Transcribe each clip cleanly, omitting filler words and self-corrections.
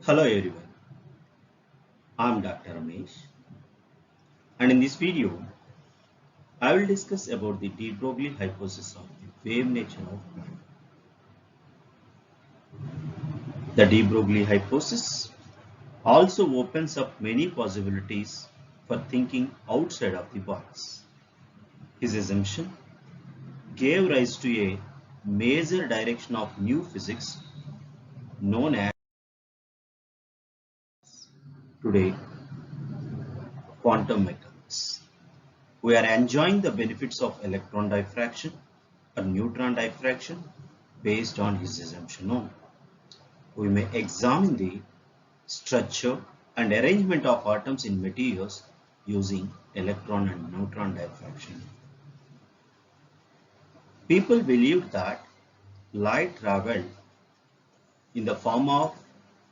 Hello everyone, I'm Dr. Ramesh, and in this video I will discuss about the de Broglie hypothesis of the wave nature of light. The de Broglie hypothesis also opens up many possibilities for thinking outside of the box. His assumption gave rise to a major direction of new physics known as today quantum mechanics. We are enjoying the benefits of electron diffraction or neutron diffraction based on his assumption only. We may examine the structure and arrangement of atoms in materials using electron and neutron diffraction. People believed that light traveled in the form of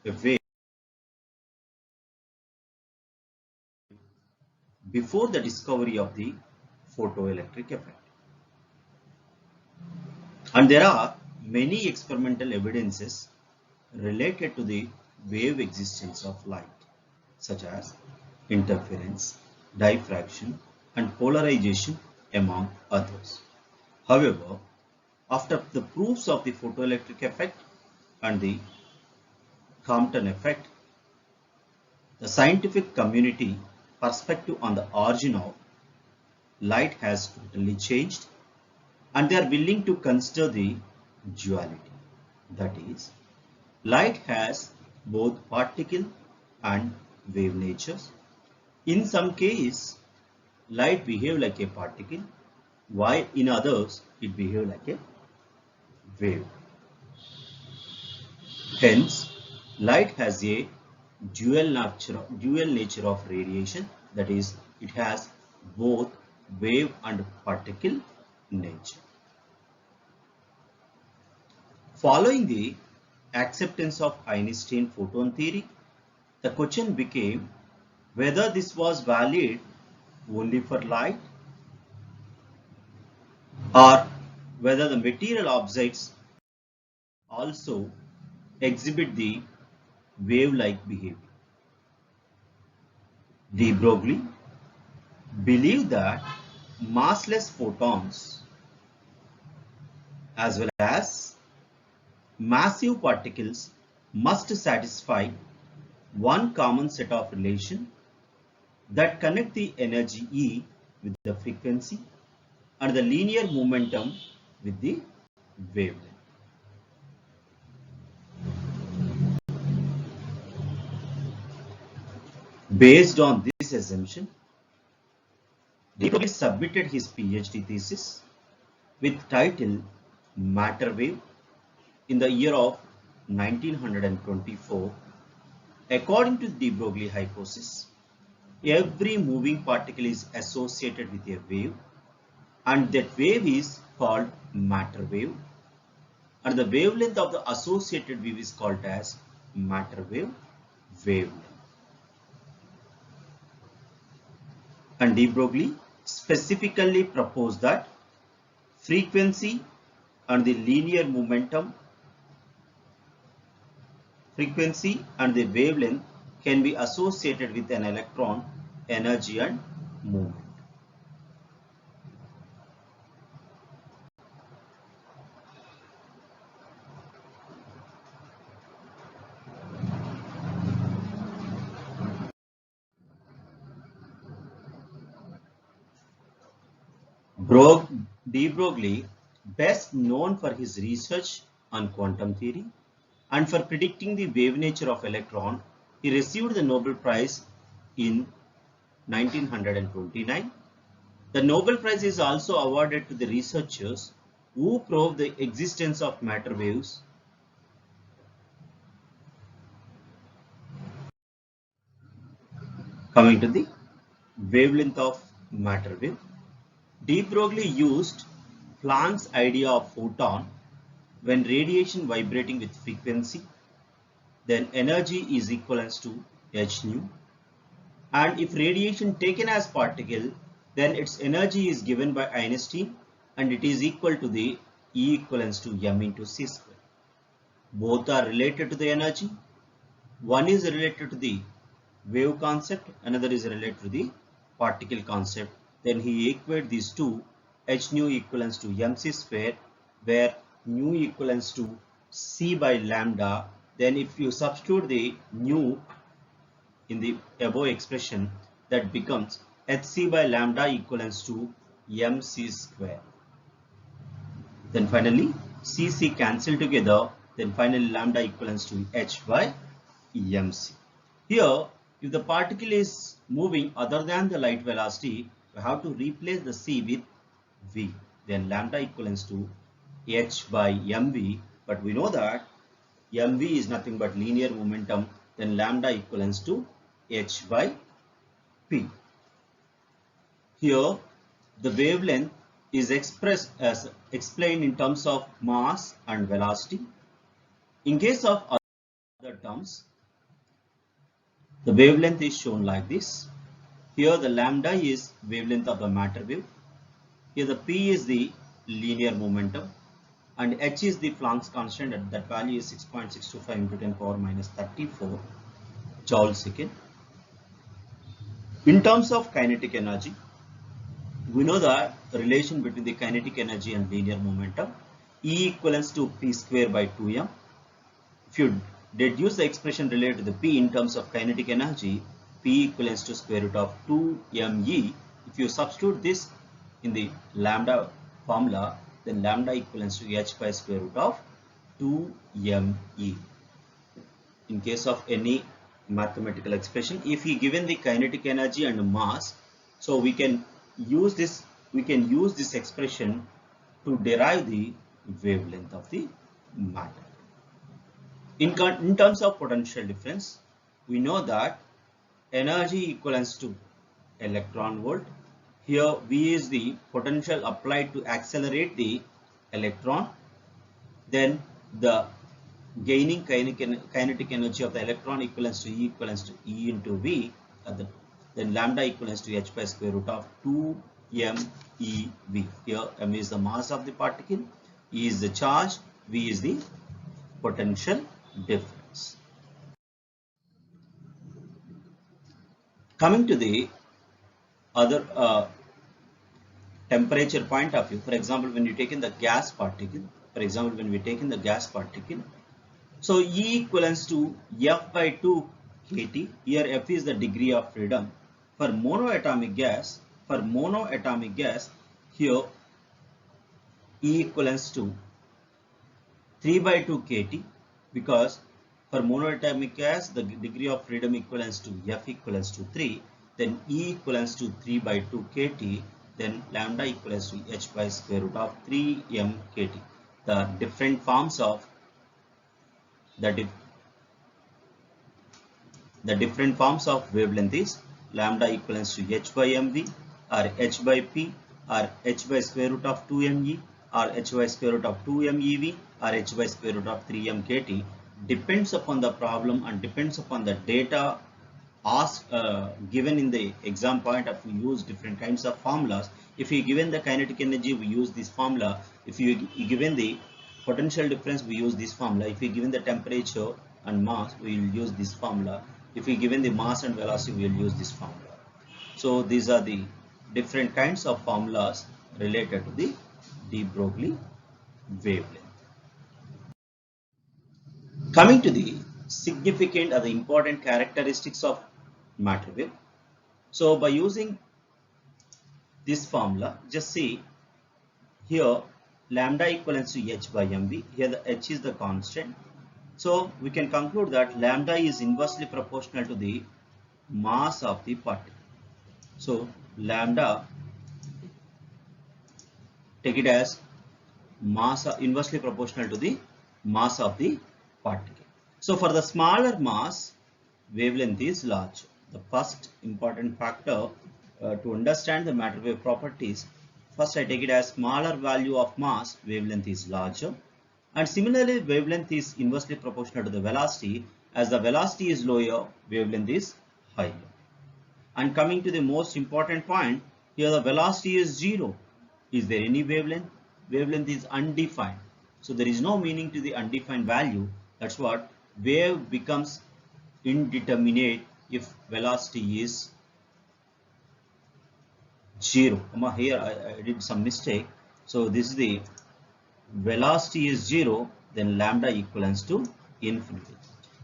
a wave before the discovery of the photoelectric effect. And there are many experimental evidences related to the wave existence of light, such as interference, diffraction, and polarization, among others. However, after the proofs of the photoelectric effect and the Compton effect, the scientific community perspective on the origin of light has totally changed, and they are willing to consider the duality. That is, light has both particle and wave natures. In some cases, light behaves like a particle, while in others, it behaves like a wave. Hence, light has a dual nature of radiation, that is, it has both wave and particle nature. Following the acceptance of Einstein photon theory, the question became whether this was valid only for light or whether the material objects also exhibit the wave-like behavior. De Broglie believed that massless photons as well as massive particles must satisfy one common set of relations that connect the energy E with the frequency and the linear momentum with the wavelength. Based on this assumption, de Broglie submitted his PhD thesis with title Matter Wave in the year of 1924. According to the de Broglie hypothesis, every moving particle is associated with a wave, and that wave is called matter wave, and the wavelength of the associated wave is called as matter wave wavelength. And de Broglie specifically proposed that frequency and the linear momentum, frequency and the wavelength can be associated with an electron energy and movement. De Broglie, best known for his research on quantum theory and for predicting the wave nature of electron, he received the Nobel Prize in 1929. The Nobel Prize is also awarded to the researchers who prove the existence of matter waves. Coming to the wavelength of matter wave, de Broglie used Planck's idea of photon. When radiation vibrating with frequency, then energy is equivalent to h nu, and if radiation taken as particle, then its energy is given by Einstein, and it is equal to the E equivalent to m into c square. Both are related to the energy, One is related to the wave concept, another is related to the particle concept. Then he equate these two, h nu equivalents to mc square, where nu equivalents to c by lambda. Then if you substitute the nu in the above expression, that becomes hc by lambda equivalents to mc square. Then finally cc cancel together, then finally lambda equivalents to h by mc. Here, if the particle is moving other than the light velocity, we have to replace the c with v. Then lambda equivalents to h by mv. But we know that mv is nothing but linear momentum. Then lambda equivalents to h by p. Here, the wavelength is expressed as explained in terms of mass and velocity. In case of other terms, the wavelength is shown like this. Here the lambda is wavelength of the matter wave. Here the p is the linear momentum and h is the Planck's constant, and that value is 6.625 into 10 power minus 34 joule second. In terms of kinetic energy, we know the relation between the kinetic energy and linear momentum. E equivalents to p square by 2m. If you deduce the expression related to the p in terms of kinetic energy, p equivalents to square root of 2me. If you substitute this in the lambda formula, then lambda equivalents to h by square root of 2me. In case of any mathematical expression, if we given the kinetic energy and mass, so we can use this expression to derive the wavelength of the matter. In terms of potential difference, we know that energy equivalents to electron volt. Here V is the potential applied to accelerate the electron. Then the gaining kinetic energy of the electron equivalents to E into V. Then lambda equivalents to h by square root of 2meV. Here m is the mass of the particle, E is the charge, V is the potential difference. Coming to the other temperature point of view, for example, when you take in the gas particle, so E equivalents to F by 2 kT. Here F is the degree of freedom. For monoatomic gas, here E equivalents to 3 by 2 kT, because for monoatomic gas the degree of freedom equivalents to F equals to 3, then E equivalents to 3 by 2 kT, then lambda equals to h by square root of 3m kT. The different forms of wavelength is lambda equivalents to h by mv, or h by p, or h by square root of 2me, or h by square root of 2mev, or h by square root of 3m kt. Depends upon the problem and depends upon the data asked given in the exam point. If we use different kinds of formulas, if we given the kinetic energy, we use this formula. If you given the potential difference, we use this formula. If we given the temperature and mass, we will use this formula. If we given the mass and velocity, we will use this formula. So these are the different kinds of formulas related to the de Broglie wavelength. Coming to the significant or the important characteristics of matter wave. So by using this formula, just see here lambda equivalents to h by mv. Here the h is the constant. So we can conclude that lambda is inversely proportional to the mass of the particle. So lambda, take it as mass inversely proportional to the mass of the particle. So for the smaller mass, wavelength is larger. The first important factor to understand the matter wave properties, first I take it as smaller value of mass, wavelength is larger. And similarly, wavelength is inversely proportional to the velocity. As the velocity is lower, wavelength is higher. And coming to the most important point, here the velocity is 0. Is there any wavelength? Wavelength is undefined. So there is no meaning to the undefined value. That's what wave becomes indeterminate if velocity is 0. Here I did some mistake. So this is the velocity is 0, then lambda equivalents to infinity.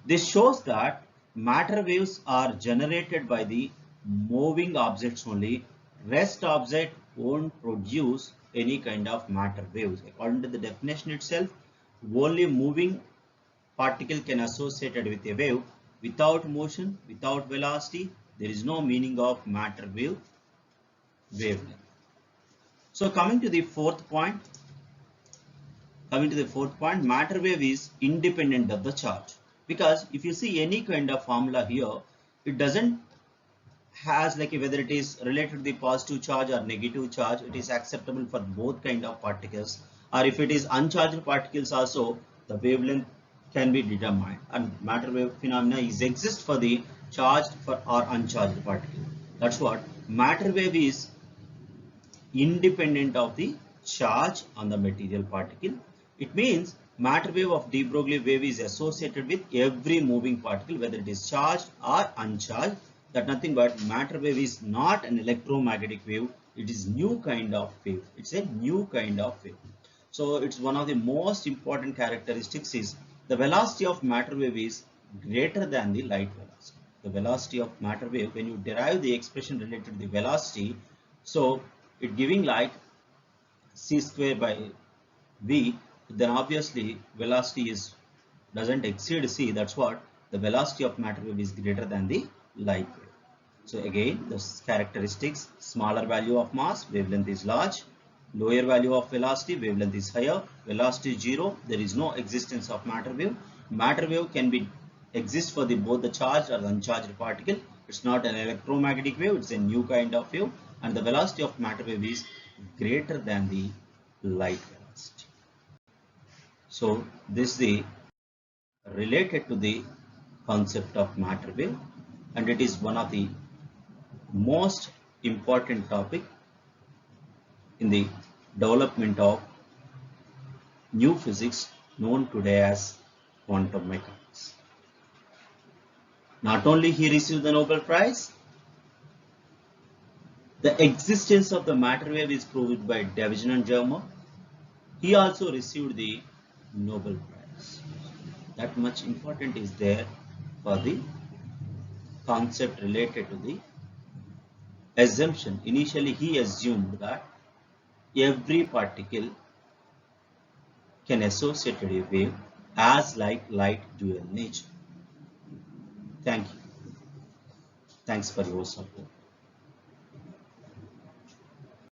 This shows that matter waves are generated by the moving objects only. Rest object won't produce any kind of matter waves. According to the definition itself, only moving particle can associated with a wave. Without motion, without velocity, there is no meaning of matter wavelength. So coming to the fourth point, matter wave is independent of the charge. Because if you see any kind of formula here, it doesn't has like whether it is related to the positive charge or negative charge, it is acceptable for both kind of particles. Or if it is uncharged particles also, the wavelength can be determined. And matter wave phenomena is exist for the charged or uncharged particle. That's what matter wave is independent of the charge on the material particle. It means matter wave of de Broglie wave is associated with every moving particle, whether it is charged or uncharged. That nothing but matter wave is not an electromagnetic wave. It is new kind of wave. It's a new kind of wave. So it's one of the most important characteristics is the velocity of matter wave is greater than the light velocity. The velocity of matter wave, when you derive the expression related to the velocity, so it giving like c square by v, then obviously velocity is doesn't exceed c. That's what the velocity of matter wave is greater than the light wave. So again, the characteristics: smaller value of mass, wavelength is large; lower value of velocity, wavelength is higher; velocity is 0, there is no existence of matter wave. Matter wave can be exist for the both the charged or the uncharged particle. It's not an electromagnetic wave, it's a new kind of wave, and the velocity of matter wave is greater than the light velocity. So this is the related to the concept of matter wave, and it is one of the most important topic in the development of new physics known today as quantum mechanics. Not only he received the Nobel Prize, the existence of the matter wave is proved by Davidson and Germer. He also received the Nobel Prize. That much important is there for the concept related to the assumption. Initially, he assumed that every particle can associate a wave as like light dual nature. Thank you. Thanks for your support.